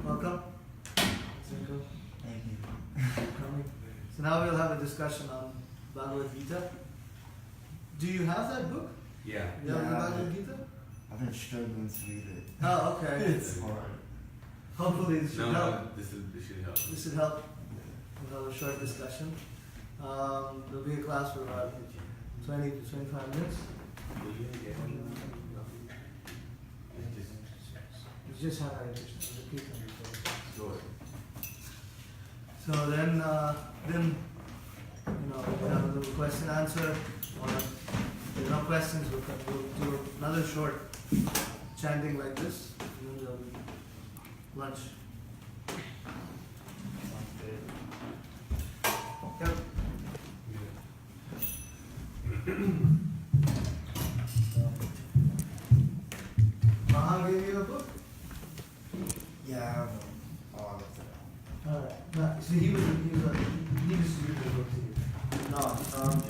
Welcome. Thank you. So now we'll have a discussion on Bhagavad-gita. Do you have that book? Yeah. You have the Bhagavad-gita? I've been struggling to read it. Oh, okay. It's hard. Hopefully this should help. This should help. This should help. We'll have a short discussion. There'll be a class for about 20 to 25 minutes. You just have Krishna, the kirtan before. So then we'll have a little question answer. Or if there are no questions, we'll do another short chanting like this, and then there'll be lunch. Yep. Maha gave you a book? Yeah, I have all of them. Alright. No, so he distributed the book to you. No,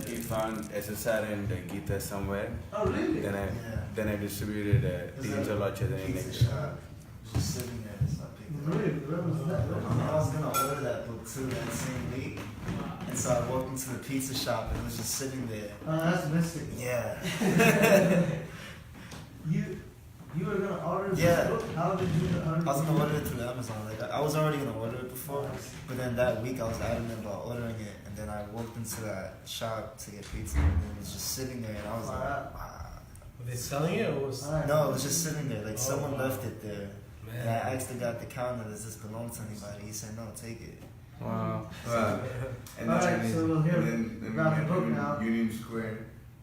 He found SSR and Gita somewhere. Oh, really? Then I distributed Teens of Lord Chaitanya pizza next. shop. Just sitting there, so I picked it up. Really? Where was that? I was gonna order that book too that same week, and so I walked into the pizza shop and it was just sitting there. Oh, that's mystic. Yeah. You were gonna order this Yeah. book? How did you order I was gonna order it through Amazon. Like I was already gonna order it before, but then that week I was adamant about ordering it, and then I walked into that shop to get pizza, and it was just sitting there, and I was like, wow. Were they selling it or was No, it was just sitting there. Like someone wow. left it there. And I asked the guy at the counter, does this belong to anybody? He said, no, take it. Wow. And alright, so we'll hear about the book now. Union Square.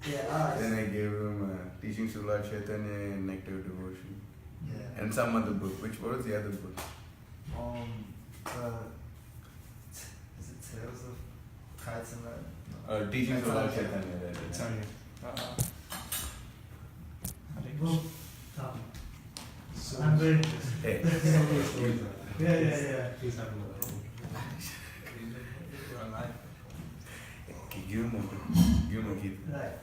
Yeah, alright. Then I gave him Teachings of Lord Chaitanya and Nectar of Devotion. Yeah. And some other book. What was the other book? Is it Tales of Kites and Red? Teachings of Lord Chaitanya. Chaitanya. Book. I'm very Hey. Yeah. Please have another. Give him a Gita. Right.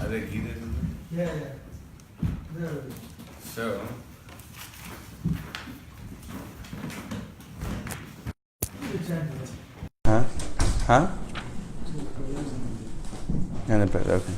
Are there Gita? Yeah. There it is. So, Good chanting. Huh? Okay.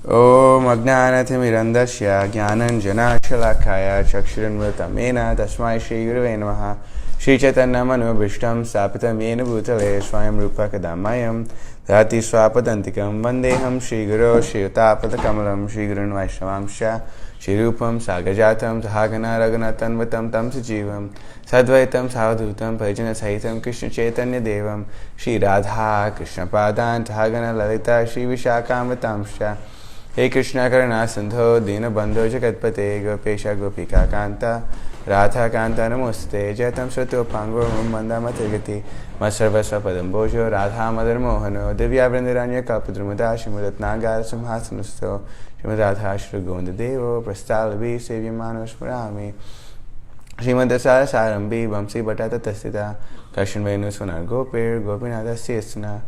Om Ajnanathimirandaśya Jnananjanashalakaya Chakshuranmritamena Tasmai Shri Gurave Namaha Shri Chaitanya Manubhishtam Stapitam Yena Bhutale Swayam Rupa Kadamayam Dhati Swapadantikam Vandeham Shri Guru Shri Utapatakamalam Shri Gurun Vaishnavamsha Shri Rupam Sagajatam Sahagana Raghunathanvatam Tam Sajivam Sadvaitam Savadhutam Pajana Sahitam Krishna Chaitanya Devam Shri Radha Krishna Padan Sahagana Lalita Shri Vishakamatamsha He Krishna Karuna Sindho Dina Bandho Jagatpate Gopesha Gopika Kanta Radha Kanta Namoste Jaitam Srato Pango Mandamate Gati Masarvasva Padambojo Radha Madar Mohano Divya Vrindaranya Kalpadrumada Shimudatnagar Simhasanusto Shrimad Radha Shri Govinda Devo Prastalavi Sevyamano Smurami Shrimad Dasara Sarambi Vamsi Bhatata Tasita Kashan Venu Sonar Gopir Gopinada Sesana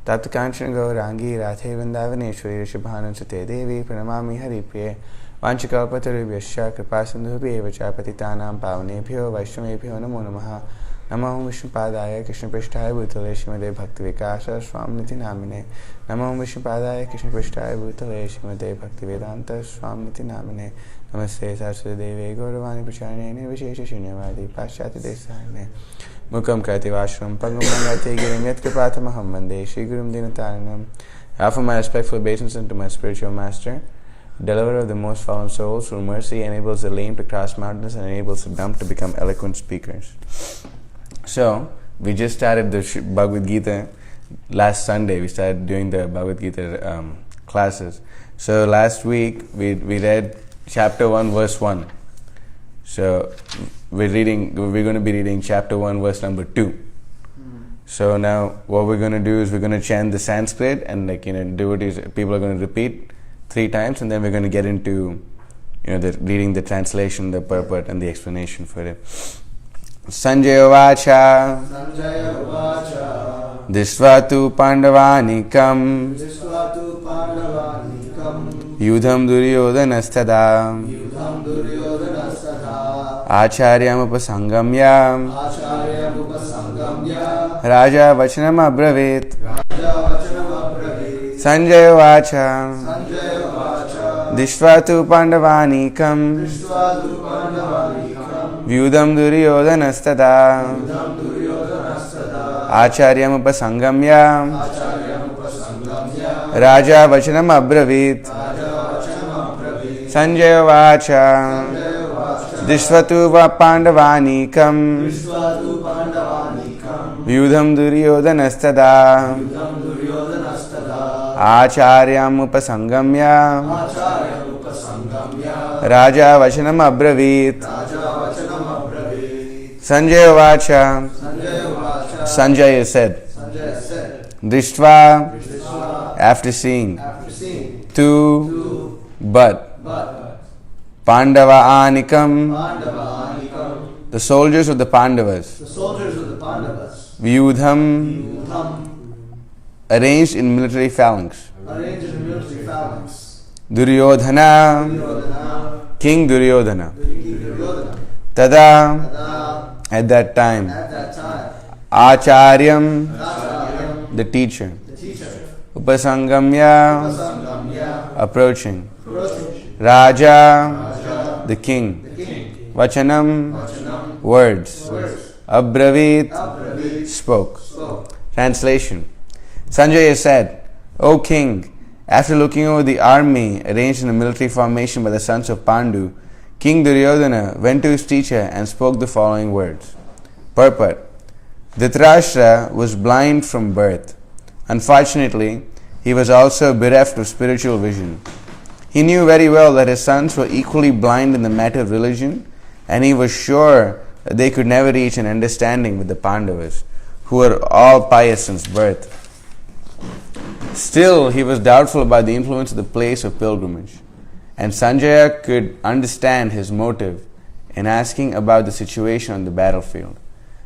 Tapta Kanchan Gaurangi Radhe Vrindavaneshwari Rishabhanan Sute Devi Pranamami Haripriye Vanchakalpatarubhyasya Kripasindhubhyeva cha Patitanam Pavanebhyo Vaishnavebhyo Namo Namaha Namo Vishnupadaya Krishna Prasthaya Bhutale Srimade Bhaktivikasa Swamniti Namine Namo Vishnupadaya Krishna Prasthaya Bhutale Srimade Bhaktivedanta Swamniti Namine Namaste Saraswati Devi Gauravani Pracharine Vishesha Shunyavadi Paschati Desahine Mukam Kati Ashram Pagumangati Girim Yat Kripatamaham Vande Shri Gurum Dinataranam. I offer my respectful obeisance to my spiritual master, deliverer of the most fallen souls, whose mercy enables the lame to cross mountains and enables the dumb to become eloquent speakers. So, we just started the Bhagavad-gita last Sunday. We started doing the Bhagavad-gita classes. So, last week we read chapter 1, verse 1. So, we're going to be reading chapter 1, verse number 2. So now what we're going to do is we're going to chant the Sanskrit, and devotees, people are going to repeat 3 times, and then we're going to get into reading the translation, the purport, and the explanation for it. Sanjaya Vacha Dishvatu Pandavanikam Yudham Duryodhanasthada Acharyam upasangamya Raja vachanam abravit. Sanjaya vacha Dishvatu pandavanikam Vyudam duryodhanastada Acharyam upasangamya Raja vachanam abravit. Sanjaya vacha Dishvatu pandavanikam Vyudham duryodhanastada Acharyam upasangamya Raja vachanam abravit. Sanjaya vacha Sanjaya said Drishtva after seeing Tu but Pandava Anikam the soldiers of the Pandavas Vyudham arranged in military phalanx Duryodhana King Duryodhana Tada at that time Acharyam the teacher Upasangamya approaching Raja the king Vachanam words Abravit spoke. Translation. Sanjaya said, O king, after looking over the army arranged in a military formation by the sons of Pandu, King Duryodhana went to his teacher and spoke the following words. Purport. Dhritarashtra was blind from birth. Unfortunately, he was also bereft of spiritual vision. He knew very well that his sons were equally blind in the matter of religion, and he was sure that they could never reach an understanding with the Pandavas, who were all pious since birth. Still, he was doubtful about the influence of the place of pilgrimage, and Sanjaya could understand his motive in asking about the situation on the battlefield.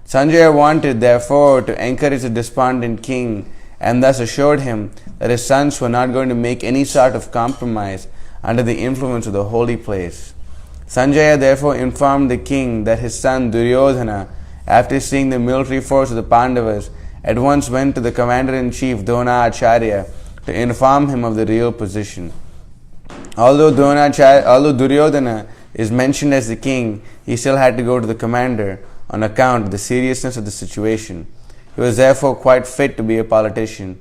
Sanjaya wanted, therefore, to encourage the despondent king and thus assured him that his sons were not going to make any sort of compromise under the influence of the holy place. Sanjaya therefore informed the king that his son Duryodhana, after seeing the military force of the Pandavas, at once went to the commander-in-chief Drona Acharya to inform him of the real position. Although Duryodhana is mentioned as the king, he still had to go to the commander on account of the seriousness of the situation. He was therefore quite fit to be a politician.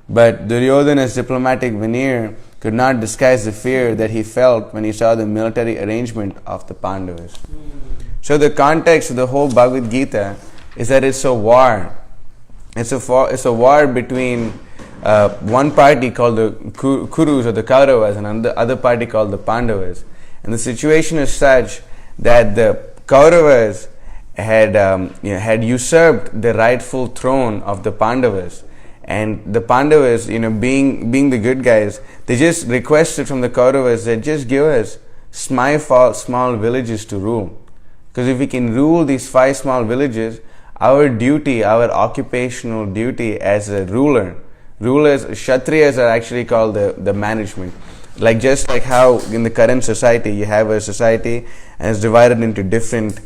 But Duryodhana's diplomatic veneer could not disguise the fear that he felt when he saw the military arrangement of the Pandavas. So the context of the whole Bhagavad-gita is that it's a war. It's a war between one party called the Kurus or the Kauravas and another other party called the Pandavas. And the situation is such that the Kauravas had usurped the rightful throne of the Pandavas, and the Pandavas, being the good guys, they just requested from the Kauravas that just give us small villages to rule, because if we can rule these 5 small villages, our duty, our occupational duty as a rulers, Kshatriyas are actually called the management. Just like how in the current society you have a society and it's divided into different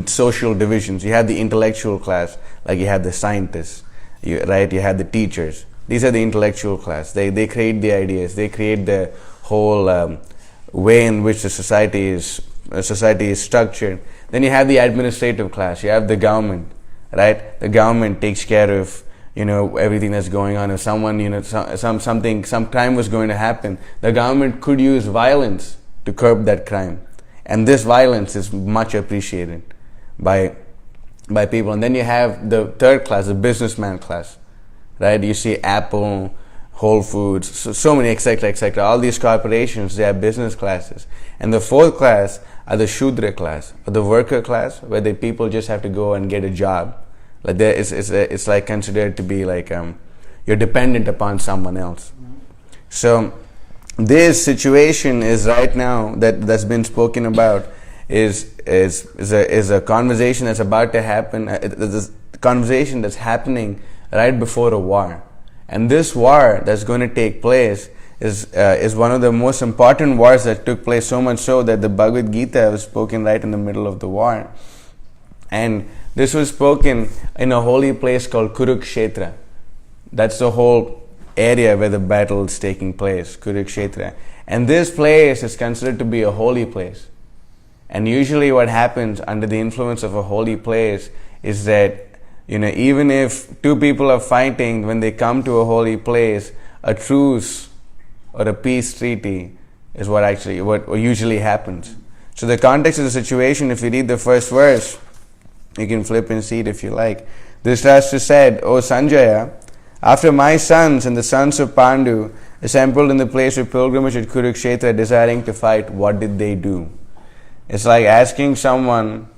social divisions. You have the intellectual class, like you have the scientists, you have the teachers. These are the intellectual class. They create the ideas. They create the whole way in which the society is structured. Then you have the administrative class. You have the government, right? The government takes care of everything that's going on. If someone some crime was going to happen, the government could use violence to curb that crime. And this violence is much appreciated by people. And then you have the third class, the businessman class, right? You see Apple, Whole Foods, so many, etc., etc. All these corporations, they have business classes. And the fourth class are the Shudra class, or the worker class, where the people just have to go and get a job. It's like considered to be like you're dependent upon someone else. So this situation is right now that's been spoken about is a conversation that's about to happen. This conversation that's happening right before a war, and this war that's going to take place is one of the most important wars that took place, so much so that the Bhagavad-gita was spoken right in the middle of the war. And this was spoken in a holy place called Kurukshetra. That's the whole area where the battle is taking place, Kurukshetra. And this place is considered to be a holy place. And usually what happens under the influence of a holy place is that, even if two people are fighting, when they come to a holy place, a truce or a peace treaty is what usually happens. So the context of the situation, if you read the first verse, you can flip and see it if you like. Dhritarashtra said, "O Sanjaya, after my sons and the sons of Pandu assembled in the place of pilgrimage at Kurukshetra desiring to fight, what did they do?" It's like asking someone,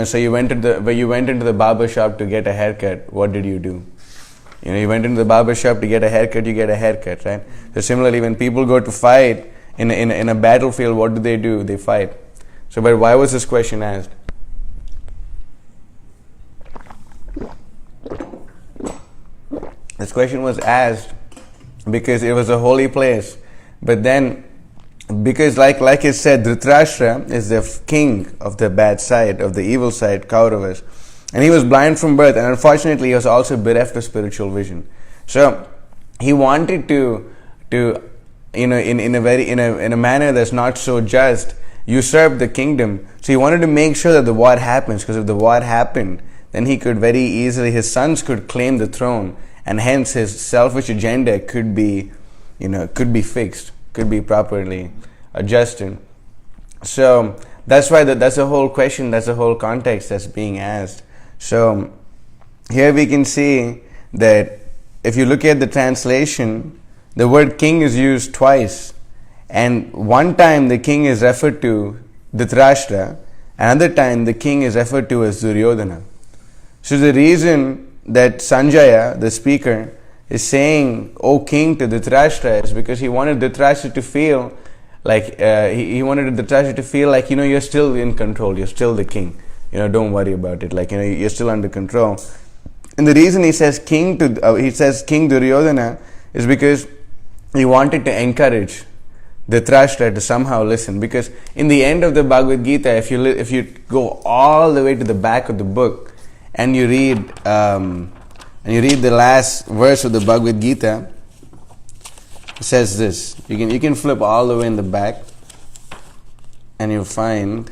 so you went into the barber shop to get a haircut, what did you do? You went into the barber shop to get a haircut, you get a haircut, right? So similarly, when people go to fight in a battlefield, what do? They fight. So, but why was this question asked? This question was asked because it was a holy place. But then, because like it said, Dhritarashtra is the king of the bad side, of the evil side, Kauravas. And he was blind from birth, and unfortunately he was also bereft of spiritual vision. So he wanted to in a manner that's not so just, usurp the kingdom. So he wanted to make sure that the war happens, because if the war happened, then he could very easily, his sons could claim the throne, and hence his selfish agenda could be fixed, could be properly adjusted. So that's why that's the whole question, that's the whole context that's being asked. So here we can see that if you look at the translation, the word king is used twice, and one time the king is referred to Dhritarashtra, another time the king is referred to as Duryodhana. So the reason that Sanjaya, the speaker, is saying, "O king," to Dhritarashtra is because he wanted Dhritarashtra to feel like you're still in control, you're still the king. Don't worry about it. You're still under control. And the reason he says King Duryodhana is because he wanted to encourage Dhritarashtra to somehow listen. Because in the end of the Bhagavad-gita, if you go all the way to the back of the book and you read the last verse of the Bhagavad-gita, it says this. You can flip all the way in the back, and you'll find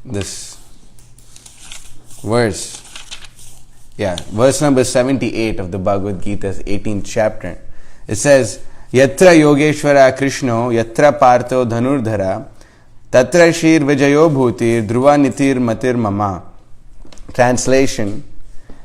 this verse. Verse number 78 of the Bhagavad-gita's 18th chapter. It says, "Yatra Yogeshwara Krishno, Yatra Partho Dhanurdhara, Tatra Shir Vijayo Bhutir, Dhruva Nitir Matir Mama." Translation: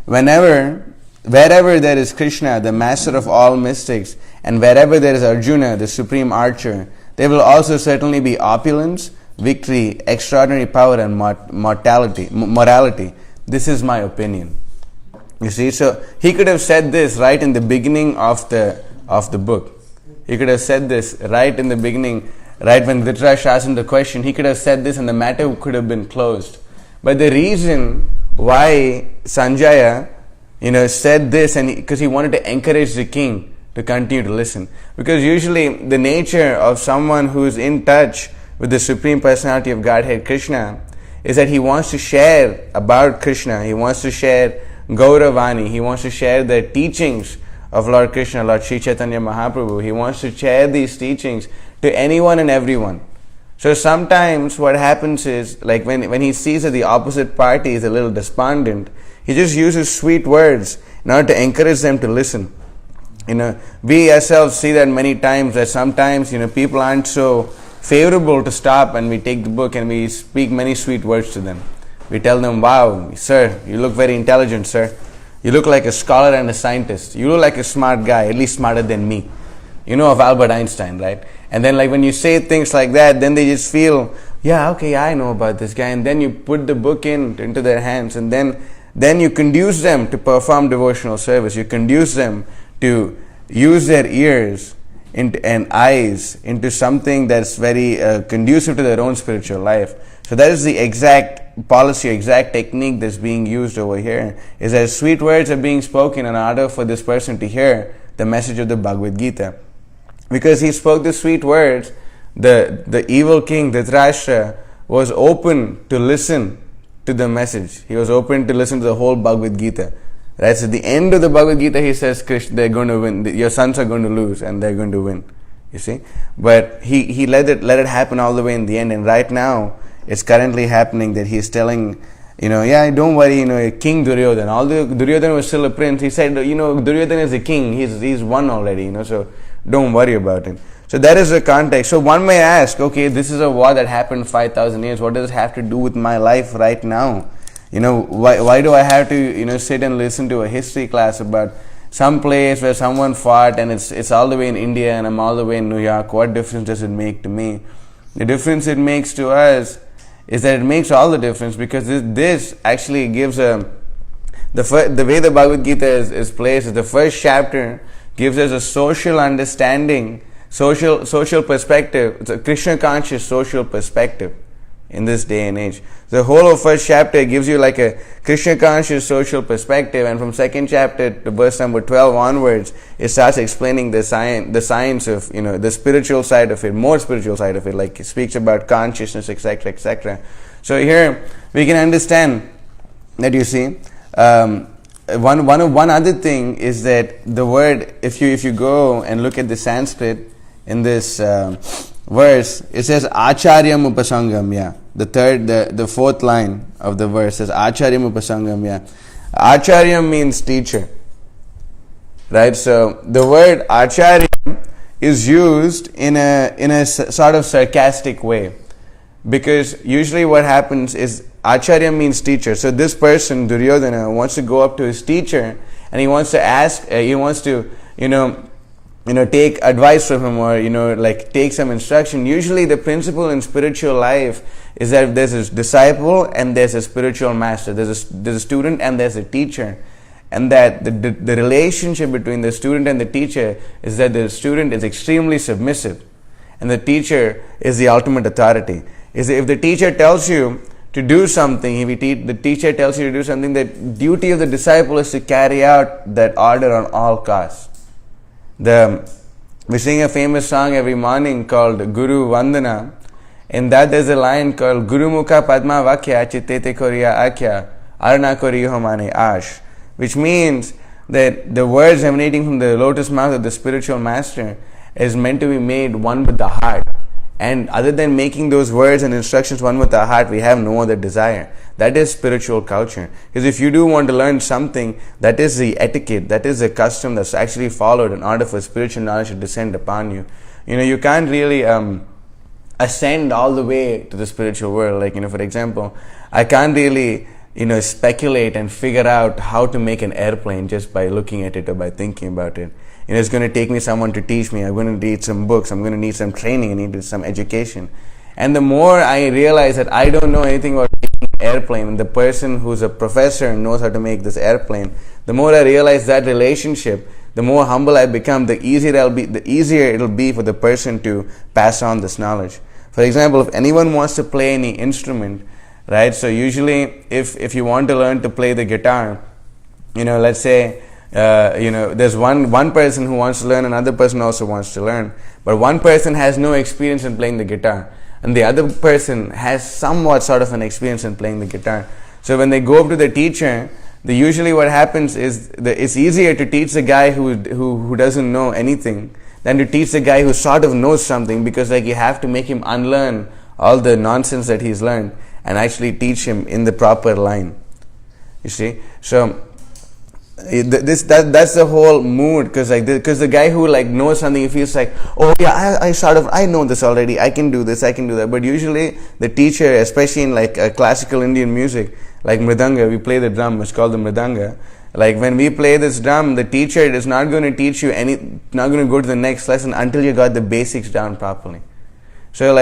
wherever there is Krishna, the master of all mystics, and wherever there is Arjuna, the supreme archer, there will also certainly be opulence, victory, extraordinary power, and morality. This is my opinion. You see, so he could have said this right in the beginning of the book. He could have said this right in the beginning, right when Dhritarashtra asked him the question. He could have said this, and the matter could have been closed. But the reason why Sanjaya, said this, and because he wanted to encourage the king to continue to listen. Because usually the nature of someone who is in touch with the Supreme Personality of Godhead, Krishna, is that he wants to share about Krishna. He wants to share Gauravani. He wants to share the teachings of Lord Krishna, Lord Sri Chaitanya Mahaprabhu. He wants to share these teachings to anyone and everyone. So sometimes what happens is, like when he sees that the opposite party is a little despondent, he just uses sweet words in order to encourage them to listen. We ourselves see that many times, that sometimes, people aren't so favorable to stop, and we take the book and we speak many sweet words to them. We tell them, "Wow, sir, you look very intelligent, sir. You look like a scholar and a scientist. You look like a smart guy, at least smarter than me. Of Albert Einstein, right?" And then when you say things like that, then they just feel, "Yeah, okay, I know about this guy." And then you put the book into their hands, and then you conduce them to perform devotional service. You conduce them to use their ears and eyes into something that's very conducive to their own spiritual life. So that is the exact policy, exact technique that's being used over here, is that sweet words are being spoken in order for this person to hear the message of the Bhagavad-gita. Because he spoke the sweet words, the evil king Dhritarashtra was open to listen to the message. He was open to listen to the whole Bhagavad-gita. Right? So at the end of the Bhagavad-gita, he says, Krishna, they're going to win. Your sons are going to lose and they're going to win. You see? But he let it happen all the way in the end. And right now, it's currently happening that he's telling, yeah, don't worry, King Duryodhana. Although Duryodhana was still a prince, he said, Duryodhana is a king. He's won already, so don't worry about him. So that is the context. So one may ask, okay, this is a war that happened 5,000 years. What does it have to do with my life right now? Why do I have to, sit and listen to a history class about some place where someone fought and it's all the way in India and I'm all the way in New York? What difference does it make to me? The difference it makes to us is that it makes all the difference, because this actually gives the way the Bhagavad Gita is placed is the first chapter gives us a social understanding, social perspective. It's a Krishna conscious social perspective in this day and age. The whole of first chapter gives you like a Krishna conscious social perspective, and from second chapter to verse number 12 onwards, it starts explaining the science of, the spiritual side of it, more spiritual side of it, like it speaks about consciousness, etc., etc. So here we can understand that, you see, one other thing is that the word, if you go and look at the Sanskrit in this verse, it says Acharyam Upasangamya. The fourth line of the verse says Acharyam Upasangamya. Acharyam means teacher. Right? So the word Acharya is used in a sort of sarcastic way. Because usually what happens is Acharya means teacher. So this person, Duryodhana, wants to go up to his teacher and he wants to ask, he wants to, take advice from him, or, take some instruction. Usually the principle in spiritual life is that there's a disciple and there's a spiritual master. There's a student and there's a teacher. And that the relationship between the student and the teacher is that the student is extremely submissive and the teacher is the ultimate authority. If the teacher tells you to do something, the teacher tells you to do something, the duty of the disciple is to carry out that order on all costs. We sing a famous song every morning called Guru Vandana. In that there's a line called Guru Mukha Padma Vakya Chittete Koriya Akya Arna Koriyo Mane Ash, which means that the words emanating from the lotus mouth of the spiritual master is meant to be made one with the heart. And other than making those words and instructions one with our heart, we have no other desire. That is spiritual culture. Because if you do want to learn something, that is the etiquette, that is the custom that's actually followed in order for spiritual knowledge to descend upon you. You can't really ascend all the way to the spiritual world. Like, for example, I can't really, speculate and figure out how to make an airplane just by looking at it or by thinking about it. It's going to take me someone to teach me. I'm going to need some books. I'm going to need some training. I need some education. And the more I realize that I don't know anything about making an airplane, and the person who's a professor knows how to make this airplane, the more I realize that relationship, the more humble I become, the easier it'll be for the person to pass on this knowledge. For example, if anyone wants to play any instrument, right? So usually, if you want to learn to play the guitar, let's say, there's one person who wants to learn, another person also wants to learn, but one person has no experience in playing the guitar and the other person has somewhat sort of an experience in playing the guitar. So when they go up to the teacher, usually what happens is it's easier to teach the guy who doesn't know anything than to teach the guy who sort of knows something, because you have to make him unlearn all the nonsense that he's learned and actually teach him in the proper line. You see? So that's the whole mood, because the guy who knows something, he feels like, oh yeah, I know this already, I can do this, I can do that. But usually the teacher, especially in classical Indian music, like mridanga, we play the drum, it's called the mridanga. When we play this drum, the teacher is not going to teach you not going to go to the next lesson until you got the basics down properly. So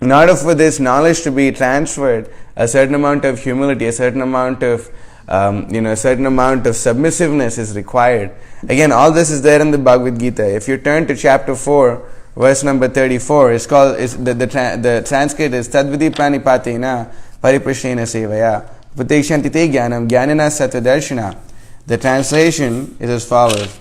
in order for this knowledge to be transferred, a certain amount of humility, a certain amount of submissiveness is required. Again, all this is there in the Bhagavad-gita. If you turn to chapter 4, verse number 34, it's called, the Sanskrit is Tadvidi Pranipatena Pariprashrena Sevaya Putikshanti Te Jnanam Jnanina Sattvadarshana. The translation is as follows.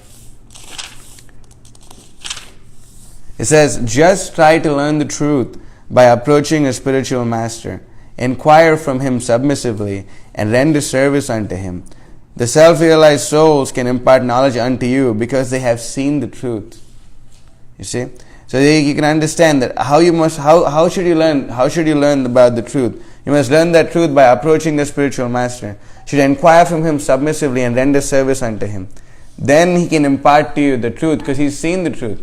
It says, just try to learn the truth by approaching a spiritual master. Inquire from him submissively and render service unto him. The self-realized souls can impart knowledge unto you because they have seen the truth. You see? So you can understand that how should you learn about the truth? You must learn that truth by approaching the spiritual master. You should inquire from him submissively and render service unto him. Then he can impart to you the truth because he's seen the truth.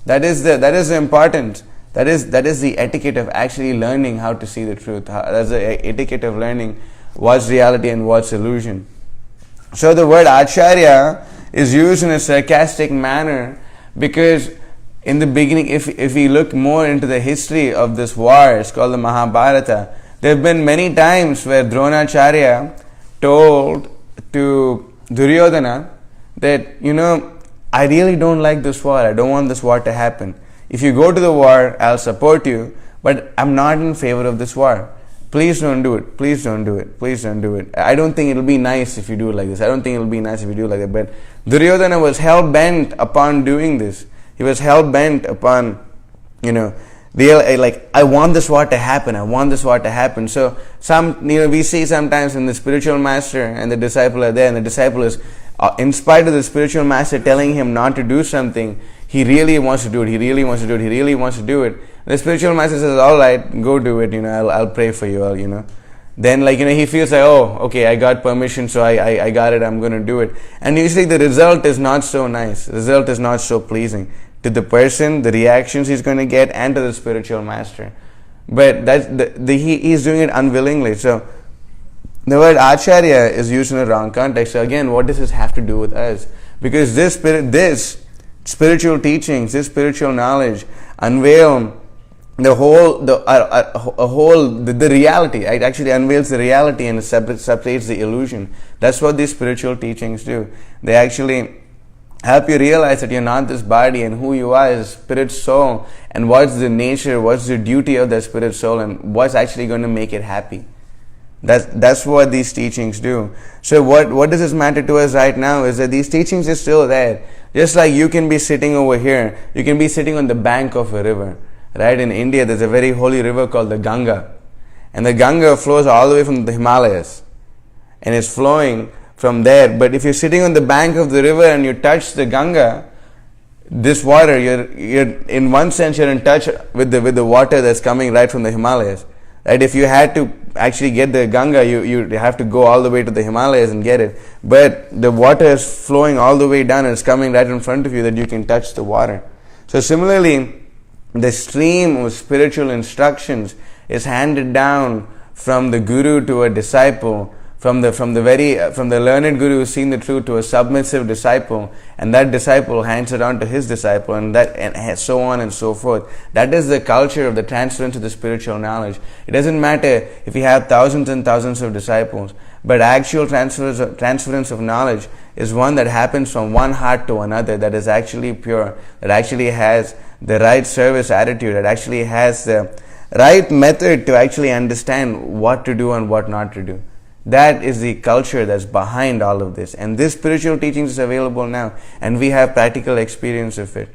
That is the importance. That is the etiquette of actually learning how to see the truth. That's the etiquette of learning what's reality and what's illusion. So the word Acharya is used in a sarcastic manner because in the beginning, if we look more into the history of this war, it's called the Mahabharata, there have been many times where Dronacharya told to Duryodhana that, I really don't like this war. I don't want this war to happen. If you go to the war, I'll support you, but I'm not in favor of this war. Please don't do it. Please don't do it. Please don't do it. I don't think it'll be nice if you do it like this. I don't think it'll be nice if you do it like that. But Duryodhana was hell-bent upon doing this. He was hell-bent upon, I want this war to happen. I want this war to happen. So we see sometimes when the spiritual master and the disciple are there, and the disciple is, in spite of the spiritual master telling him not to do something, he really wants to do it. He really wants to do it. He really wants to do it. The spiritual master says, all right, go do it. I'll pray for you. Then he feels like, oh, okay, I got permission, so I got it. I'm going to do it. And usually the result is not so nice. The result is not so pleasing to the person, the reactions he's going to get, and to the spiritual master. But he's doing it unwillingly. So the word Acharya is used in a wrong context. So again, what does this have to do with us? Because this spiritual teachings, this spiritual knowledge unveil the reality. It actually unveils the reality and separates the illusion. That's what these spiritual teachings do. They actually help you realize that you're not this body and who you are is spirit soul, and what's the nature, what's the duty of that spirit soul, and what's actually going to make it happy. That's what these teachings do. So what does this matter to us right now is that these teachings are still there. Just like you can be sitting over here, you can be sitting on the bank of a river. Right? In India, there's a very holy river called the Ganga. And the Ganga flows all the way from the Himalayas. And it's flowing from there. But if you're sitting on the bank of the river and you touch the Ganga, this water, you're in one sense, you're in touch with the water that's coming right from the Himalayas. Right? If you had to actually get the Ganga, you have to go all the way to the Himalayas and get it. But the water is flowing all the way down and it's coming right in front of you that you can touch the water. So similarly, the stream of spiritual instructions is handed down from the guru to a disciple, from the learned guru who's seen the truth to a submissive disciple, and that disciple hands it on to his disciple, and so on and so forth. That is the culture of the transference of the spiritual knowledge. It doesn't matter if you have thousands and thousands of disciples, but actual transference of knowledge is one that happens from one heart to another, that is actually pure, that actually has the right service attitude, that actually has the right method to actually understand what to do and what not to do. That is the culture that's behind all of this. And this spiritual teachings is available now, and we have practical experience of it.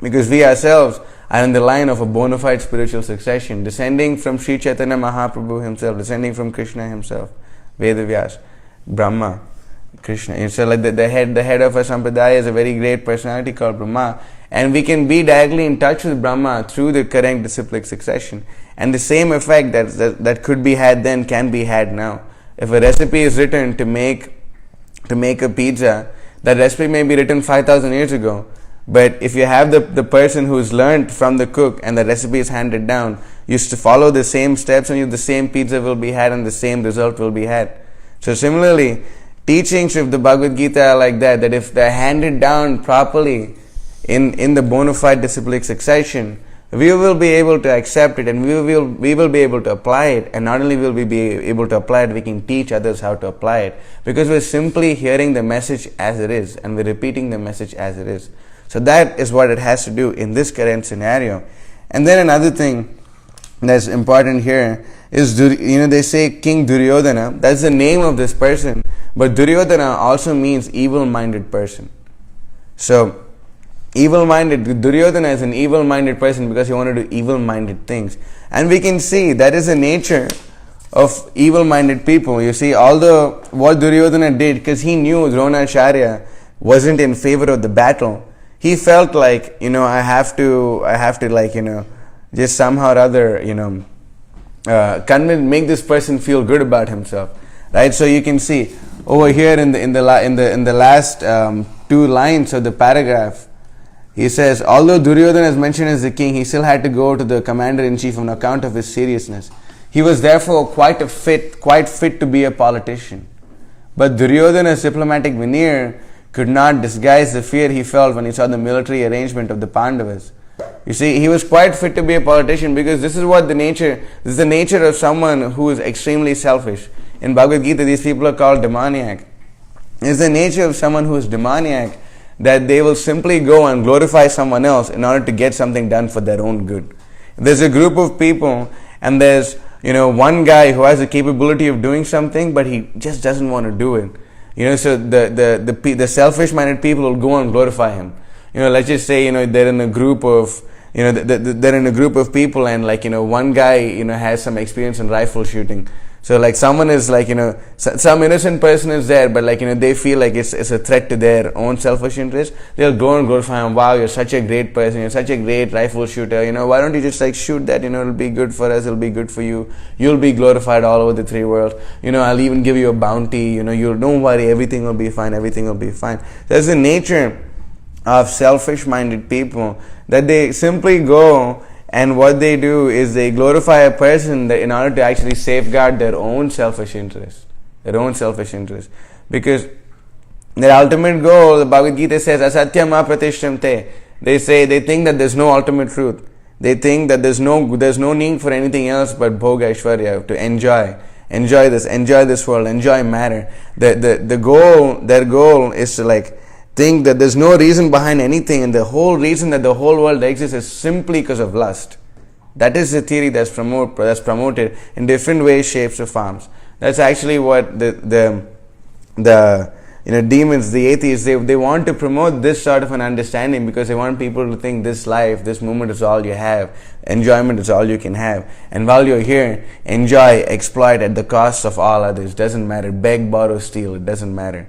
Because we ourselves are in the line of a bona fide spiritual succession, descending from Sri Chaitanya Mahaprabhu himself, descending from Krishna himself, Vedavyas, Brahma, Krishna. And so like the head of a sampradaya is a very great personality called Brahma, and we can be directly in touch with Brahma through the correct disciplic succession. And the same effect that could be had then can be had now. If a recipe is written to make a pizza, that recipe may be written 5,000 years ago. But if you have the person who's learned from the cook and the recipe is handed down, used to follow the same steps, and the same pizza will be had and the same result will be had. So similarly, teachings of the Bhagavad-gita are like that if they're handed down properly in the bona fide disciplic succession, we will be able to accept it, and we will be able to apply it. And not only will we be able to apply it, we can teach others how to apply it, because we're simply hearing the message as it is, and we're repeating the message as it is. So that is what it has to do in this current scenario. And then another thing that's important here is, they say King Duryodhana, that's the name of this person, but Duryodhana also means evil-minded person. So evil-minded. Duryodhana is an evil-minded person because he wanted to do evil-minded things. And we can see that is the nature of evil-minded people. You see, although what Duryodhana did, because he knew Dronacharya wasn't in favor of the battle, he felt like, I have to like, just somehow or other, make this person feel good about himself, right? So you can see over here in the last 2 lines of the paragraph, he says, although Duryodhana is mentioned as the king, he still had to go to the commander-in-chief on account of his seriousness. He was therefore quite fit to be a politician. But Duryodhana's diplomatic veneer could not disguise the fear he felt when he saw the military arrangement of the Pandavas. You see, he was quite fit to be a politician because this is the nature of someone who is extremely selfish. In Bhagavad-gita, these people are called demoniac. It's the nature of someone who is demoniac that they will simply go and glorify someone else in order to get something done for their own good. There's a group of people and there's one guy who has the capability of doing something, but he just doesn't want to do it. So the selfish-minded people will go and glorify him. Let's just say they're in a group of they're in a group of people, and one guy has some experience in rifle shooting. So like someone is like some innocent person is there, but they feel like it's a threat to their own selfish interest. They'll go and glorify him. Wow, you're such a great person. You're such a great rifle shooter. Why don't you just shoot that? It'll be good for us. It'll be good for you. You'll be glorified all over the 3 worlds. I'll even give you a bounty. You'll don't worry. Everything will be fine. Everything will be fine. That's the nature of selfish-minded people, that they simply go and what they do is they glorify a person in order to actually safeguard their own selfish interest. Because their ultimate goal, the Bhagavad-gita says, asatyam apratishtamte. They think that there's no ultimate truth. They think that there's no need for anything else but bhoga aishwarya, to enjoy this world, enjoy matter. Their goal is to think that there's no reason behind anything, and the whole reason that the whole world exists is simply because of lust. That is the theory that's promoted in different ways, shapes, or forms. That's actually what the demons, the atheists, they want to promote this sort of an understanding because they want people to think this life, this moment is all you have, enjoyment is all you can have, and while you're here, enjoy, exploit at the cost of all others. Doesn't matter. Beg, borrow, steal. It doesn't matter.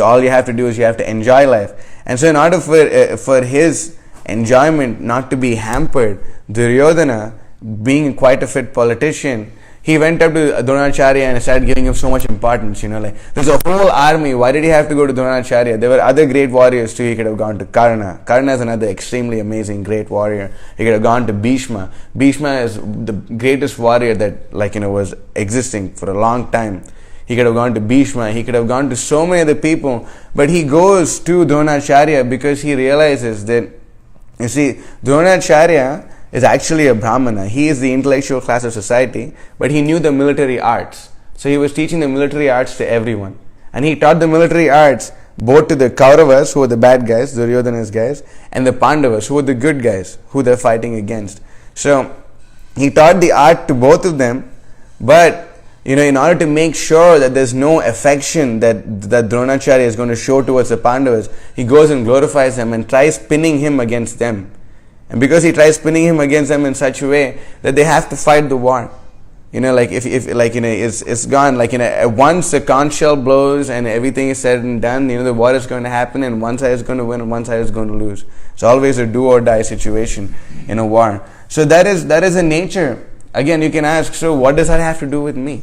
All you have to do is you have to enjoy life. And so in order for his enjoyment not to be hampered, Duryodhana, being quite a fit politician, he went up to Dronacharya and started giving him so much importance. There's a whole army. Why did he have to go to Dronacharya? There were other great warriors too. He could have gone to Karna. Karna is another extremely amazing great warrior. He could have gone to Bhishma. Bhishma is the greatest warrior that was existing for a long time. He could have gone to Bhishma, he could have gone to so many other people, but he goes to Dronacharya because he realizes that, Dronacharya is actually a Brahmana. He is the intellectual class of society, but he knew the military arts. So he was teaching the military arts to everyone. And he taught the military arts both to the Kauravas, who were the bad guys, Duryodhana's guys, and the Pandavas, who were the good guys, who they're fighting against. So he taught the art to both of them, but in order to make sure that there's no affection that Dronacharya is going to show towards the Pandavas, he goes and glorifies them and tries pinning him against them. And because he tries pinning him against them in such a way that they have to fight the war. It's gone. Once the conch shell blows and everything is said and done, the war is going to happen and one side is going to win and one side is going to lose. It's always a do or die situation in a war. So that is a nature. Again, you can ask, so what does that have to do with me?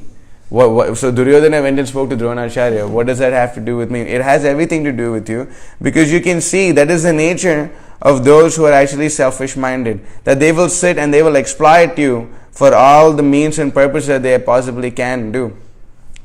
So Duryodhana went and spoke to Dronacharya. What does that have to do with me? It has everything to do with you, because you can see that is the nature of those who are actually selfish-minded. That they will sit and they will exploit you for all the means and purposes that they possibly can do.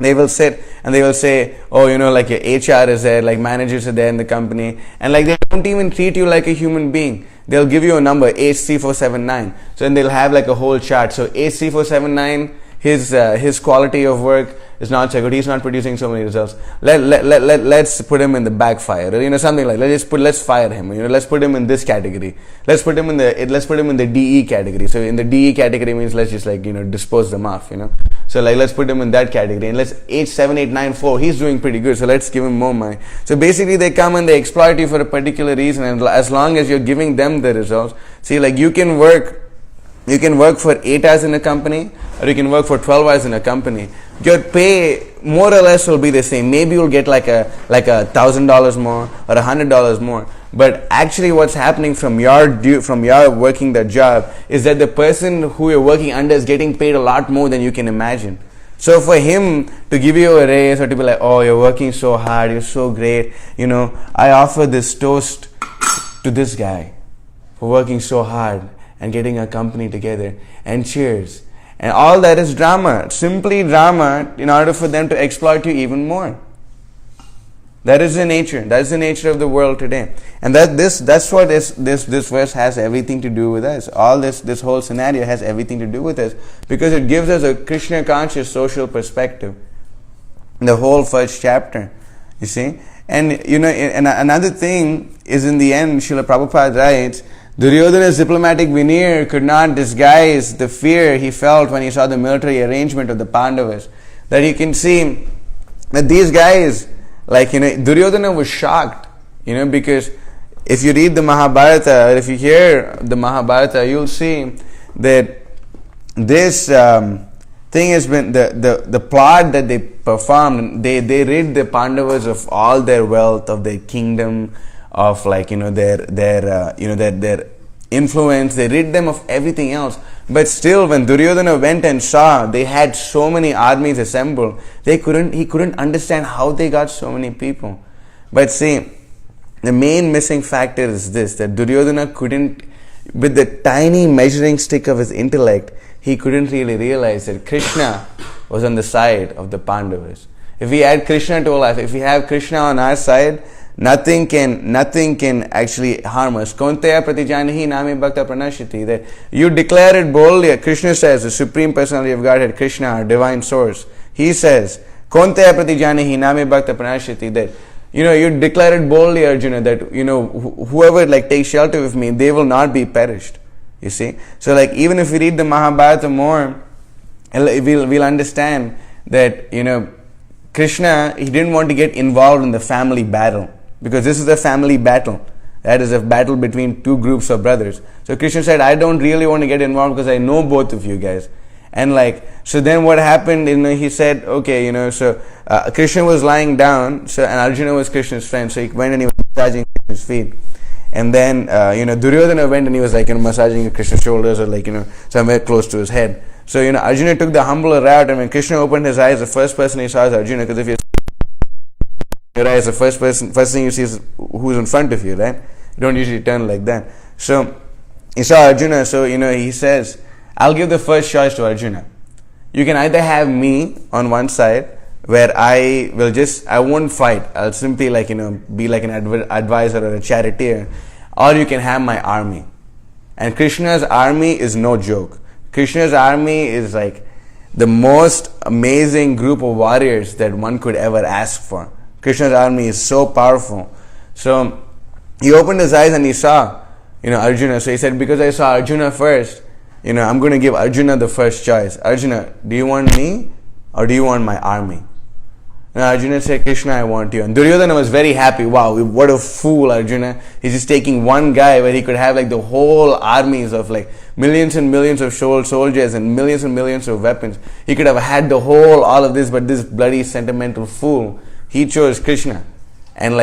They will sit and they will say, oh, your HR is there, managers are there in the company, and they don't even treat you like a human being. They'll give you a number, H3479. So then they'll have a whole chart. So H3479, his quality of work is not so good. He's not producing so many results. Let's put him in the backfire. Something like let's fire him. Let's put him in this category. Let's put him in the DE category. So in the DE category means let's just dispose them off. So So like let's put him in that category. And let's age 7, 8, 9, 4, he's doing pretty good. So let's give him more money. So basically they come and they exploit you for a particular reason, and as long as you're giving them the results. See, like you can work for 8 hours in a company, or you can work for 12 hours in a company. Your pay more or less will be the same. Maybe you'll get like a $1,000 more or $100 more. But actually what's happening from your working the job is that the person who you're working under is getting paid a lot more than you can imagine. So for him to give you a raise, or to be like, oh, you're working so hard, you're so great, I offer this toast to this guy for working so hard and getting a company together, and cheers. And all that is drama, simply drama, in order for them to exploit you even more. That is the nature. That's the nature of the world today. And that's what this verse has everything to do with us. All this whole scenario has everything to do with us, because it gives us a Krishna conscious social perspective. The whole first chapter, you see. And and another thing is, in the end, Srila Prabhupada writes, Duryodhana's diplomatic veneer could not disguise the fear he felt when he saw the military arrangement of the Pandavas. That you can see that these guys, Duryodhana was shocked, because if you read the Mahabharata, or if you hear the Mahabharata, you'll see that this thing has been, the plot that they performed, they rid the Pandavas of all their wealth, of their kingdom, of their influence. They rid them of everything else. But still, when Duryodhana went and saw they had so many armies assembled, he couldn't understand how they got so many people. But see, the main missing factor is this, that Duryodhana couldn't, with the tiny measuring stick of his intellect, he couldn't really realize that Krishna was on the side of the Pandavas. If we add Krishna to our life, if we have Krishna on our side, nothing can actually harm us. Kaunteya pratijanahi name bhakta pranashiti. That you declare it boldly. Krishna says, the Supreme Personality of Godhead, Krishna, our divine source, he says, Kaunteya pratijanahi name bhakta pranashiti. That you declare it boldly, Arjuna, that whoever takes shelter with me, they will not be perished. You see? So even if we read the Mahabharata more, we'll understand that Krishna, he didn't want to get involved in the family battle, because this is a family battle. That is a battle between two groups of brothers. So Krishna said, I don't really want to get involved because I know both of you guys. And so then what happened, he said, okay, so Krishna was lying down, and Arjuna was Krishna's friend, so he went and he was massaging Krishna's feet. And then, Duryodhana went and he was massaging Krishna's shoulders, or somewhere close to his head. So, Arjuna took the humbler route, and when Krishna opened his eyes, the first person he saw is Arjuna, because if your eyes, the first thing you see is who's in front of you, right? You don't usually turn like that. So, he saw Arjuna, so, he says, I'll give the first choice to Arjuna. You can either have me on one side, where I won't fight. I'll simply be like an advisor or a charioteer, or you can have my army. And Krishna's army is no joke. Krishna's army is the most amazing group of warriors that one could ever ask for. Krishna's army is so powerful. So he opened his eyes and he saw, Arjuna. So he said, because I saw Arjuna first, I'm going to give Arjuna the first choice. Arjuna, do you want me or do you want my army? And Arjuna said, Krishna, I want you. And Duryodhana was very happy. Wow, what a fool, Arjuna. He's just taking one guy where he could have the whole armies of millions and millions of soldiers and millions of weapons. He could have had all of this, but this bloody sentimental fool, he chose Krishna. And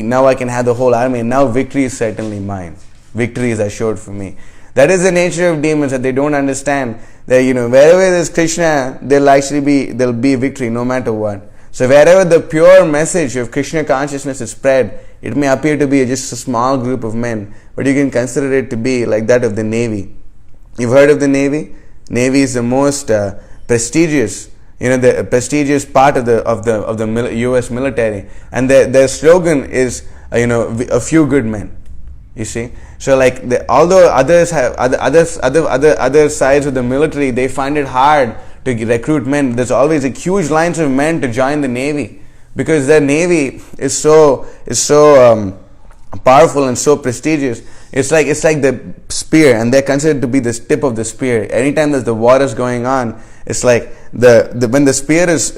now I can have the whole army, and now victory is certainly mine. Victory is assured for me. That is the nature of demons, that they don't understand that, wherever there's Krishna, there'll be victory no matter what. So wherever the pure message of Krishna consciousness is spread, it may appear to be just a small group of men, but you can consider it to be like that of the Navy. You've heard of the Navy? Navy is the most prestigious, the prestigious part of the U.S. military, and their slogan is, a few good men. You see, so although others have other sides of the military, they find it hard to recruit men. There's always huge lines of men to join the Navy, because the Navy is so powerful and so prestigious. It's like the spear, and they're considered to be the tip of the spear. Anytime that the war is going on, it's like when the spear is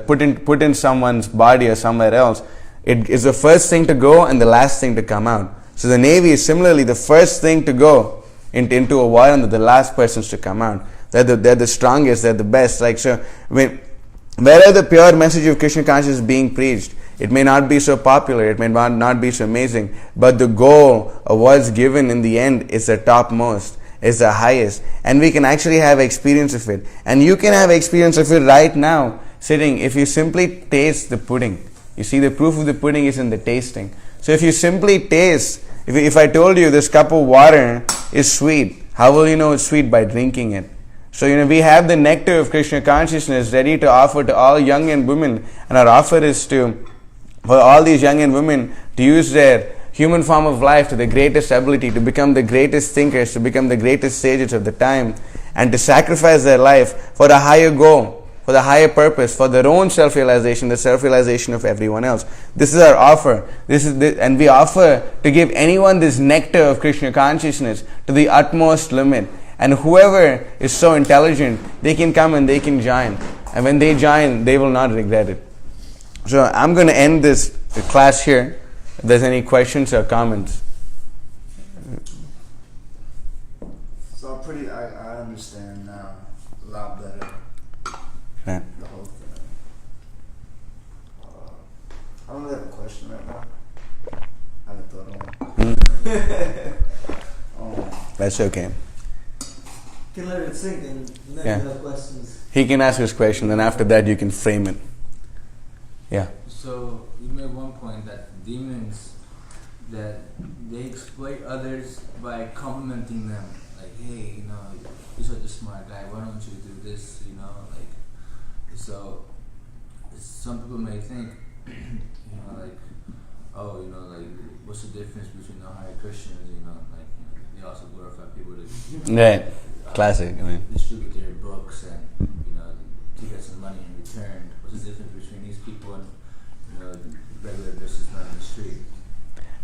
put in someone's body or somewhere else, it is the first thing to go and the last thing to come out. So the Navy is similarly the first thing to go into a war and the last persons to come out. They're the strongest, they're the best. Like, so wherever the pure message of Krishna consciousness is being preached, it may not be so popular, it may not be so amazing, but the goal of what's given in the end is the topmost, is the highest, and we can actually have experience of it. And you can have experience of it right now, sitting, if you simply taste the pudding. You see, the proof of the pudding is in the tasting. So if you simply taste, if I told you this cup of water is sweet, how will you know it's sweet? By drinking it. So, we have the nectar of Krishna consciousness ready to offer to all young and women, and our offer is for all these young and women to use their human form of life to the greatest ability, to become the greatest thinkers, to become the greatest sages of the time, and to sacrifice their life for a higher goal, for the higher purpose, for their own self-realization, the self-realization of everyone else. This is our offer. And we offer to give anyone this nectar of Krishna consciousness to the utmost limit. And whoever is so intelligent, they can come and they can join. And when they join, they will not regret it. So I'm going to end this class here. If there's any questions or comments. So I understand now a lot better. Yeah. The whole thing. I don't really have a question right now. I haven't thought of one. That's okay. You can let it sink and then Yeah. you have questions. He can ask his question, and after that you can frame it. Yeah. So you made one point that demons, that they exploit others by complimenting them. Like, hey, you're such a smart guy, why don't you do this, like, so some people may think, like, oh, like, what's the difference between the Hare Krishnas, like, they also glorify people to Right. Classic. distribute their books and, to get some money in return. What's the difference between these people and, regular businessmen on the street?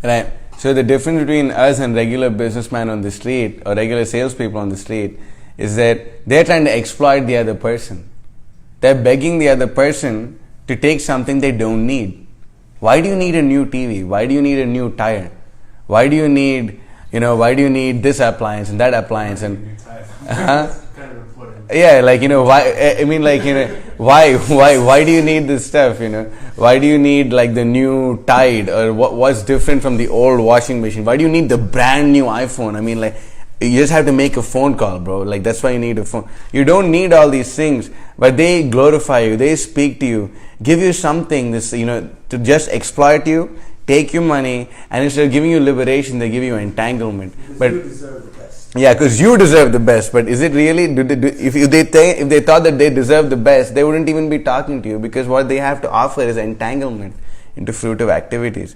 Right. So the difference between us and regular businessmen on the street or regular salespeople on the street is that they're trying to exploit the other person. They're begging the other person to take something they don't need. Why do you need a new TV? Why do you need a new tire? Why do you need, this appliance and that appliance? And Kind of important. yeah, like, why? I mean, like, why do you need this stuff? Why do you need like the new Tide, or what's different from the old washing machine? Why do you need the brand new iPhone? I mean, like, you just have to make a phone call, bro. Like, that's why you need a phone. You don't need all these things, but they glorify you. They speak to you, give you something, to just exploit you, take your money, and instead of giving you liberation, they give you entanglement. But You deserve the best. yeah, because you deserve the best. But is it really? If they thought that they deserve the best, they wouldn't even be talking to you, because what they have to offer is entanglement into fruitive activities.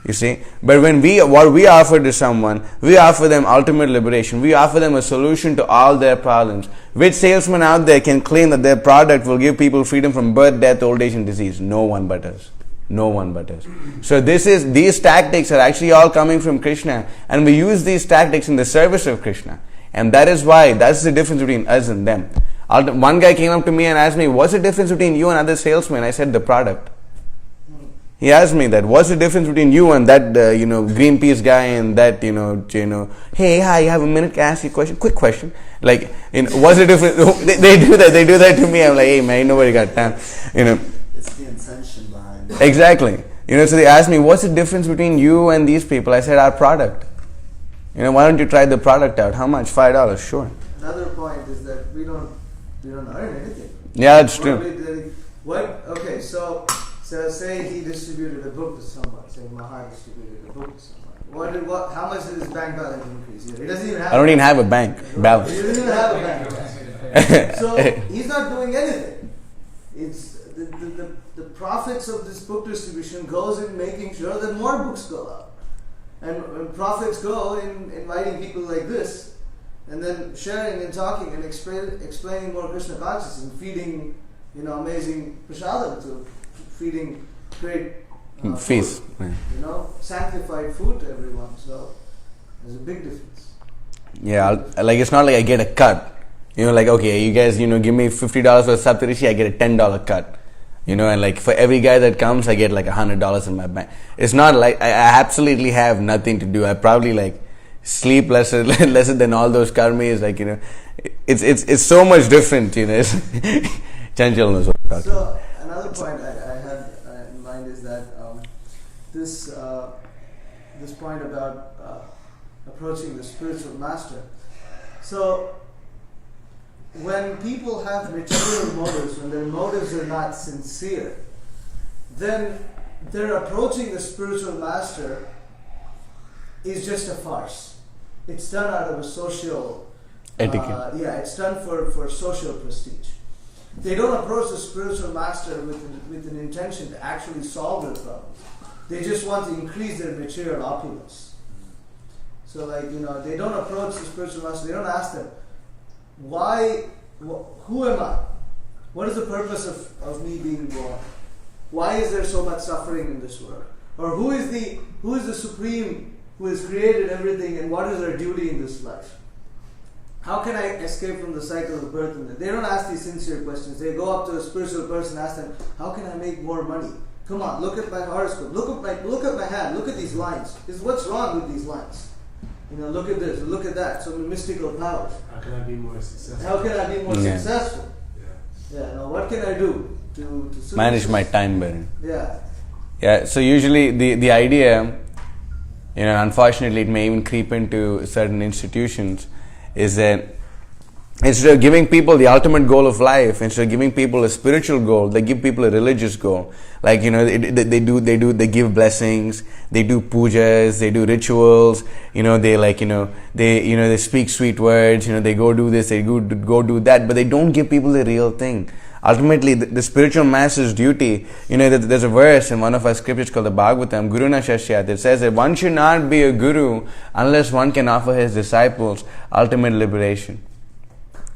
You see, but what we offer to someone, we offer them ultimate liberation. We offer them a solution to all their problems. Which salesman out there can claim that their product will give people freedom from birth, death, old age, and disease? No one but us. No one but us. So these tactics are actually all coming from Krishna, and we use these tactics in the service of Krishna. And that's the difference between us and them. One guy came up to me and asked me, what's the difference between you and other salesmen? I said, the product. He asked me that, what's the difference between you and that, Greenpeace guy and that, hey, hi, you have a minute to ask you a question? Quick question. Like, what's the difference? They do that to me. I'm like, hey man, nobody got time. It's the intention behind it. Exactly. So they asked me, what's the difference between you and these people? I said, our product. Why don't you try the product out? How much? $5. Sure. Another point is that we don't earn anything. Yeah, it's true. Okay, so say he distributed a book to someone. Say Mahai distributed a book to someone. How much did his bank balance increase? He doesn't even have. I don't even have a bank balance. He doesn't even have a bank balance. So he's not doing anything. It's the profits of this book distribution goes in making sure that more books go out, and profits go in inviting people like this, and then sharing and talking and explaining more Krishna consciousness and feeding amazing prasadam, to feeding great feast. food, sanctified food to everyone. So there's a big difference. Yeah, like it's not like I get a cut. Like, okay, you guys, give me $50 for Saptarishi, I get a $10 cut. And like for every guy that comes, I get like $100 in my bank. It's not like I absolutely have nothing to do. I probably like sleep lesser than all those karmis. Like, it's so much different. Chanchal knows what I'm talking about. So another point I had in mind is that this point about approaching the spiritual master. So when people have material motives, when their motives are not sincere, then their approaching the spiritual master is just a farce. It's done out of a social etiquette. It's done for social prestige. They don't approach the spiritual master with an intention to actually solve their problems. They just want to increase their material opulence. So they don't approach the spiritual master, they don't ask them, who am I? What is the purpose of me being born? Why is there so much suffering in this world? Or who is the Supreme who has created everything, and what is our duty in this life? How can I escape from the cycle of birth and death? They don't ask these sincere questions. They go up to a spiritual person and ask them, how can I make more money? Come on, look at my horoscope. Look at my hand. Look at these lines. What's wrong with these lines? Look at this, look at that. So mystical powers. How can I be more successful? How can I be more successful? Now what can I do to manage my time better? Yeah. So usually the idea, unfortunately it may even creep into certain institutions, is that instead of giving people the ultimate goal of life, instead of giving people a spiritual goal, they give people a religious goal. Like, they give blessings, they do pujas, they do rituals, they speak sweet words, they go do this, they go do that, but they don't give people the real thing. Ultimately, the spiritual master's duty, there's a verse in one of our scriptures called the Bhagavad-gita, Guru na Shashyat. It says that one should not be a guru unless one can offer his disciples ultimate liberation.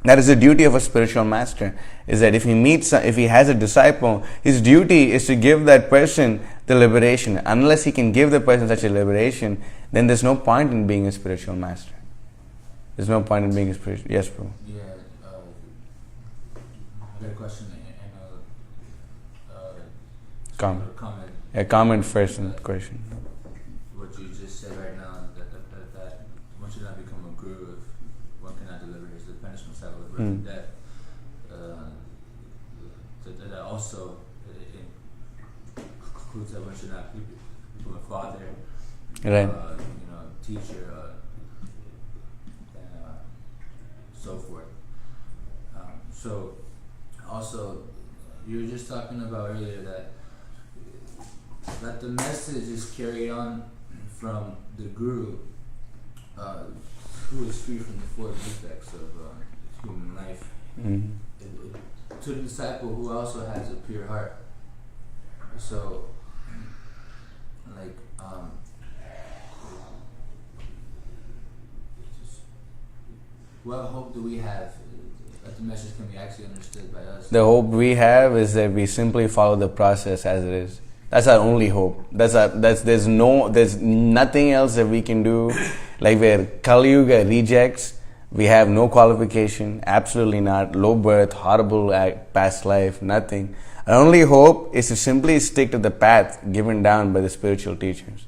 That is the duty of a spiritual master, is that if he has a disciple, his duty is to give that person the liberation. Unless he can give the person such a liberation, then there's no point in being a spiritual master. There's no point in being a spiritual... Yes, Prabhu. Yeah, I got a question and a comment first and question. What you just said right now, that one should not become a guru if one cannot deliver his punishment cycle of birth and death. That also includes that one should not become a father, right? Teacher, and so forth. So also, you were just talking about earlier that the message is carried on from the guru, who is free from the four defects of human life, to the disciple who also has a pure heart. So, what hope do we have that the message can be actually understood by us? The hope we have is that we simply follow the process as it is. That's our only hope. There's nothing else that we can do. Like we're Kali Yuga rejects. We have no qualification. Absolutely not. Low birth, horrible past life, nothing. Our only hope is to simply stick to the path given down by the spiritual teachers.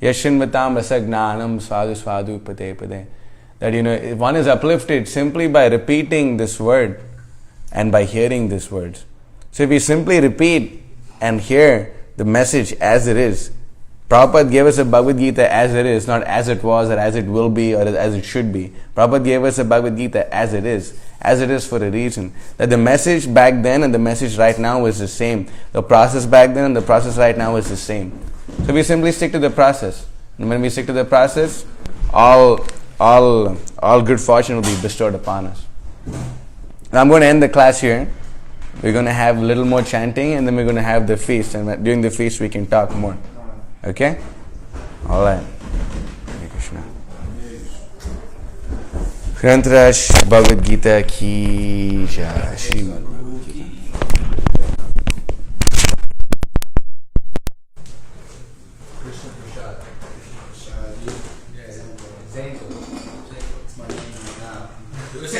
Yashinvatam rasagnanam svadu svadu pade pade. That if one is uplifted simply by repeating this word and by hearing these words. So if we simply repeat and hear the message as it is, Prabhupada gave us a Bhagavad-gita as it is, not as it was or as it will be or as it should be. Prabhupada gave us a Bhagavad-gita as it is for a reason. That the message back then and the message right now is the same. The process back then and the process right now is the same. So we simply stick to the process. And when we stick to the process, all good fortune will be bestowed upon us. Now I'm going to end the class here. We're going to have a little more chanting and then we're going to have the feast. And during the feast we can talk more. Okay? Alright. Hare Krishna. Granthrash Bhagavad-gita ki jai. Srimad We're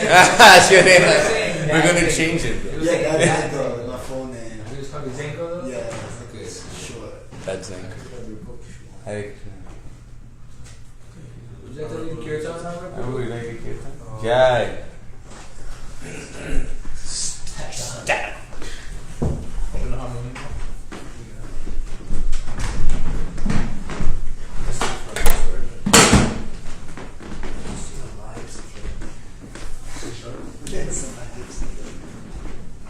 gonna change it. Yeah, that's my phone name. It was called Zenko though? Yeah, Okay. sure. That's Zenko. Hare Krishna. Would you like to lead kirtan now, Prabhu? Would you like a kirtan? Jai. I don't know how many.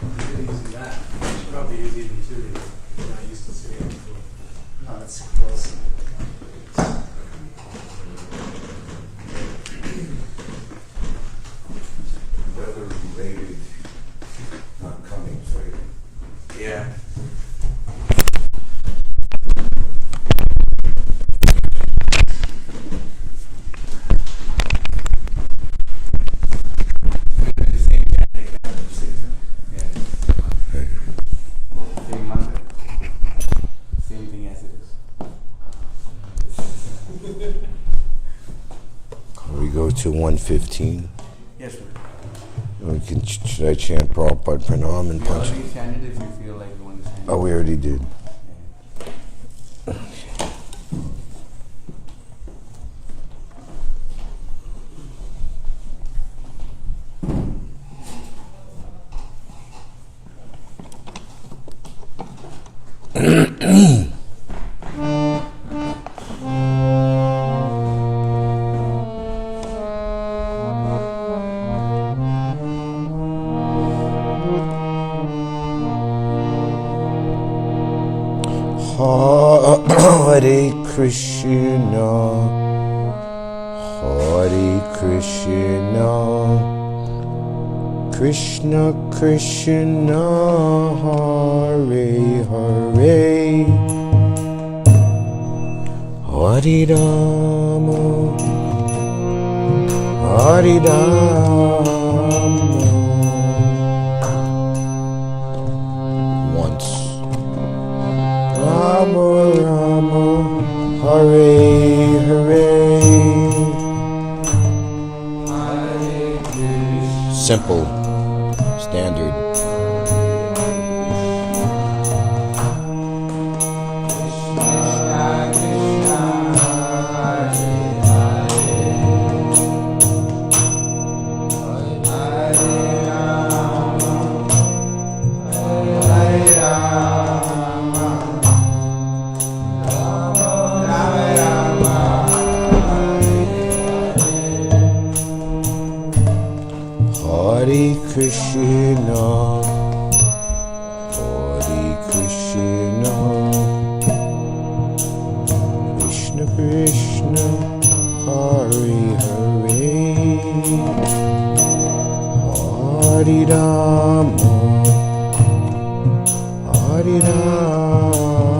It's probably easy to do. You're not used to sitting on the floor. No, that's close. Weather related not coming, so Yeah. Same mantra. Same thing as it is. we go to 115. Yes, sir. We can, should I chant Prabhupada Pranam and You punch? already chanted if you feel like you want to chant. Oh, we already did. Hare Krishna, Hare Krishna, Krishna Krishna, Hare Hare, Hare Rama, Hare Rama. Once. Rama Rama, Hare Hare. Simple, standard. Hare Krishna, Hare Krishna, Krishna Krishna, Hare Hare, Hare Rama, Hare Rama,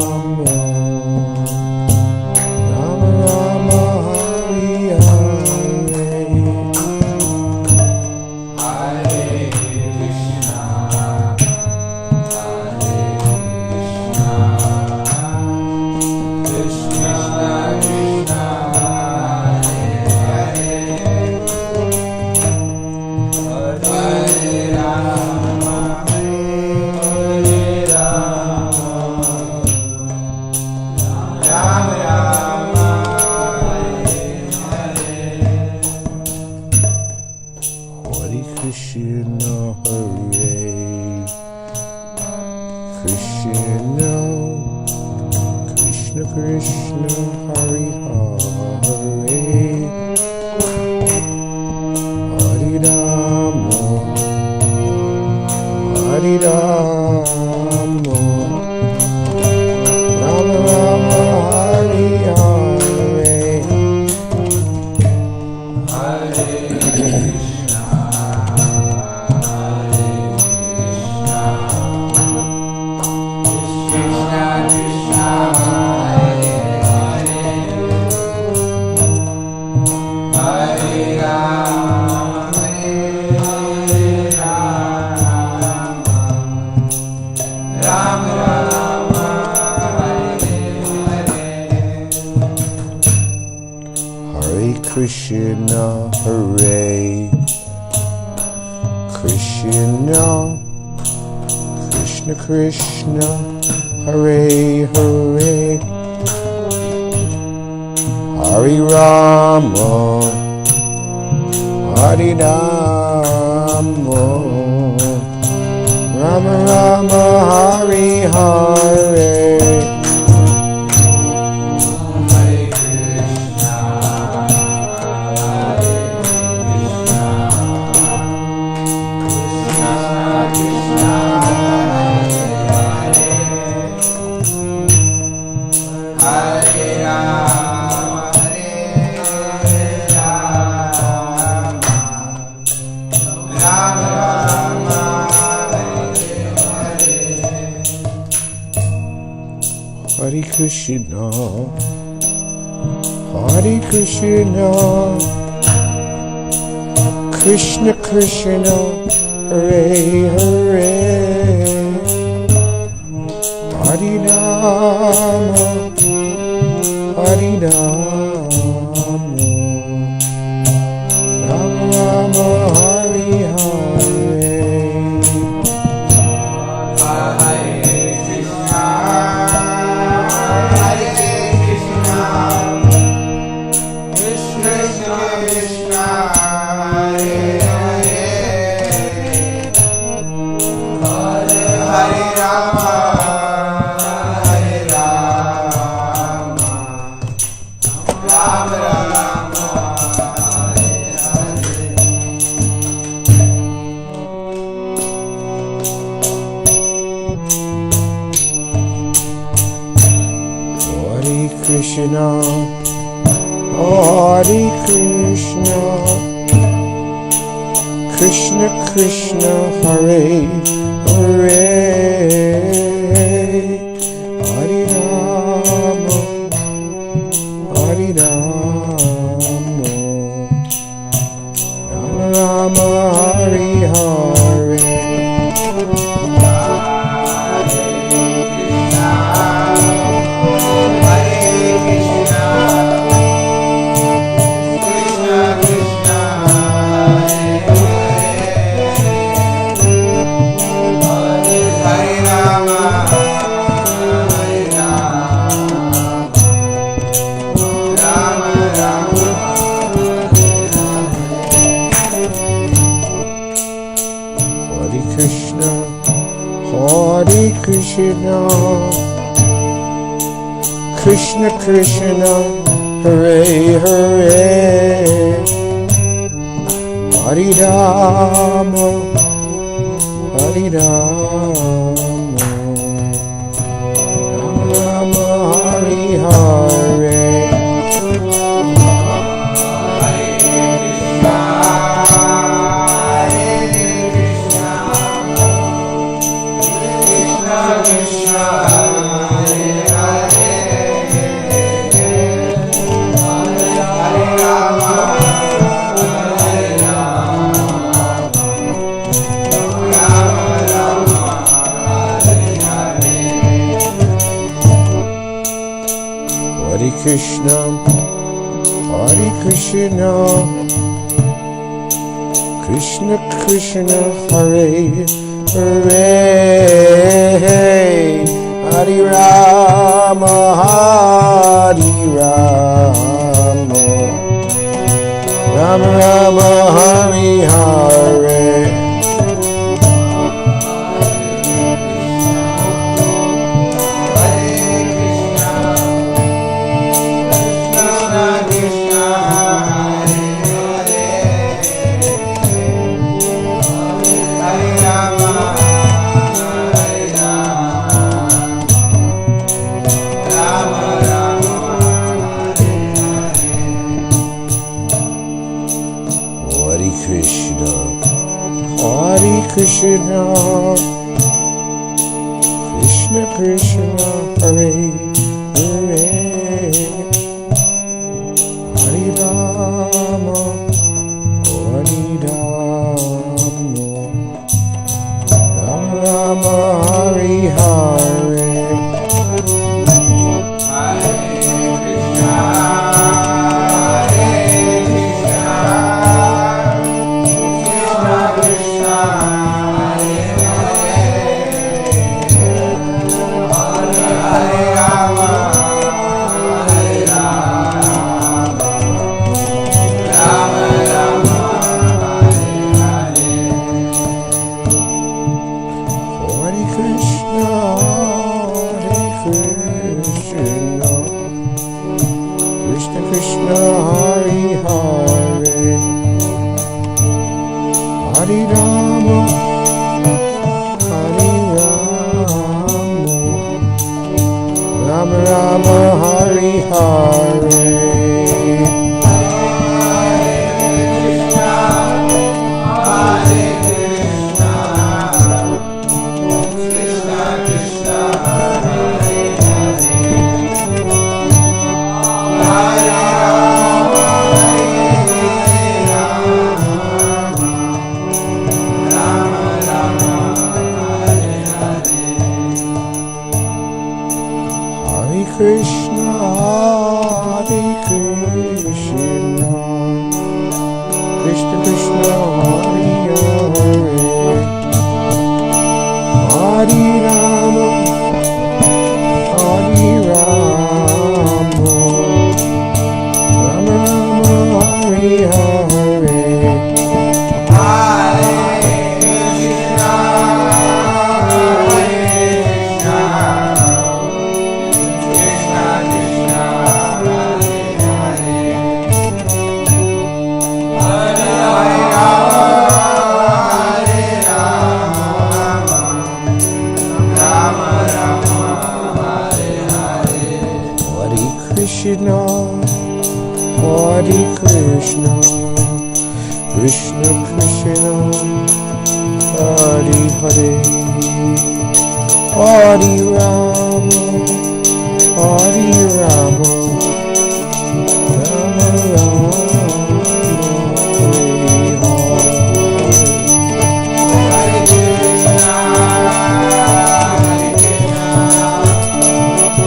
Rama Rama, Hare Hare. Hare Krishna, Hare Krishna, Krishna Krishna, Hare Hare, Hare Rama, Hare Rama, Rama Rama, Hare Hare. Krishna, Hare Krishna, Krishna Krishna, Hare Hare, Hare Rama, Hare Rama, Rama Rama, Hare Hare. Hare Krishna, Hare Krishna, Krishna Krishna, Hare Hare, Hare Rama, Hare Rama, Rama Rama, Hare Hare. Krishna, Hare Krishna, Krishna Krishna, Hare Hare, Hare Rama, Hare Rama, Rama Rama, Hare Hare. Krishna, Krishna Krishna, Hare Hare, Hare Rama, Hare Rama, Rama Rama, Hare Hare. Krishna, Hare Krishna, Krishna Krishna, Hare Hare, Hare Rama, Hare Rama, Rama Rama, Hare Hare. Krishna, Krishna Krishna, Hare Hare, Hare Rama, Hare Rama, Rama Rama, Hare Hare. Krishna, Rama, Hare Rama, Rama Rama, Hare Hare. Krishna, Hare Krishna, Krishna Krishna, Hare Hare, Hare Rama, Hare Rama, Rama Rama, Hare Hare. Krishna, Hare Krishna, Krishna Krishna, Hare Hare, Hare Rama, Hare Rama, Rama Rama, Hare Hare.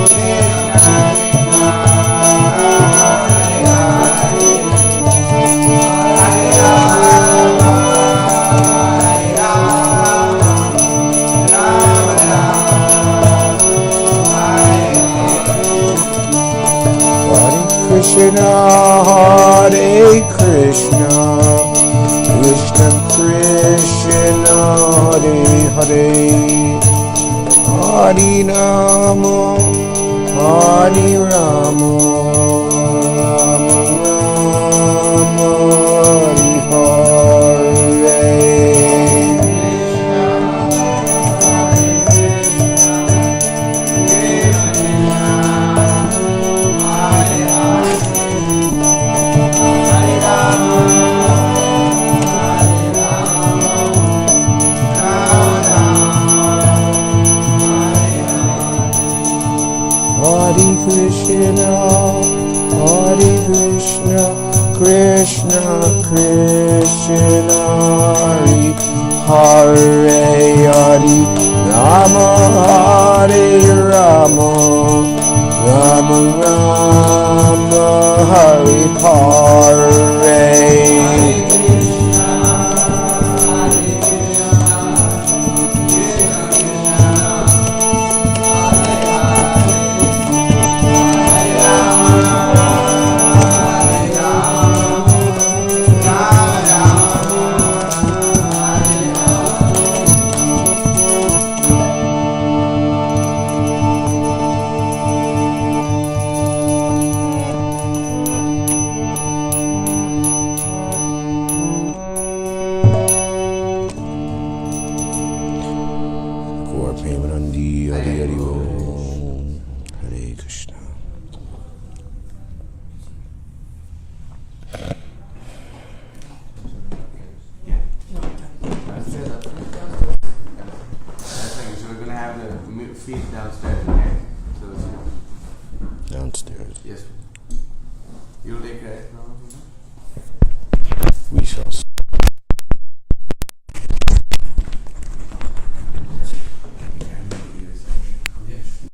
Krishna, Hare Krishna, Krishna Krishna, Hare Hare, Hare Rama, Hare Rama, Rama Rama, Hare Hare. Hare Krishna, Hare Krishna, Krishna Krishna, Hare Hare, Hare Rama, Hare Rama, Rama Rama, Hare Hare. Hare Krishna. So we're gonna have the feet downstairs, okay? So Downstairs. yes. You'll take care. We shall see.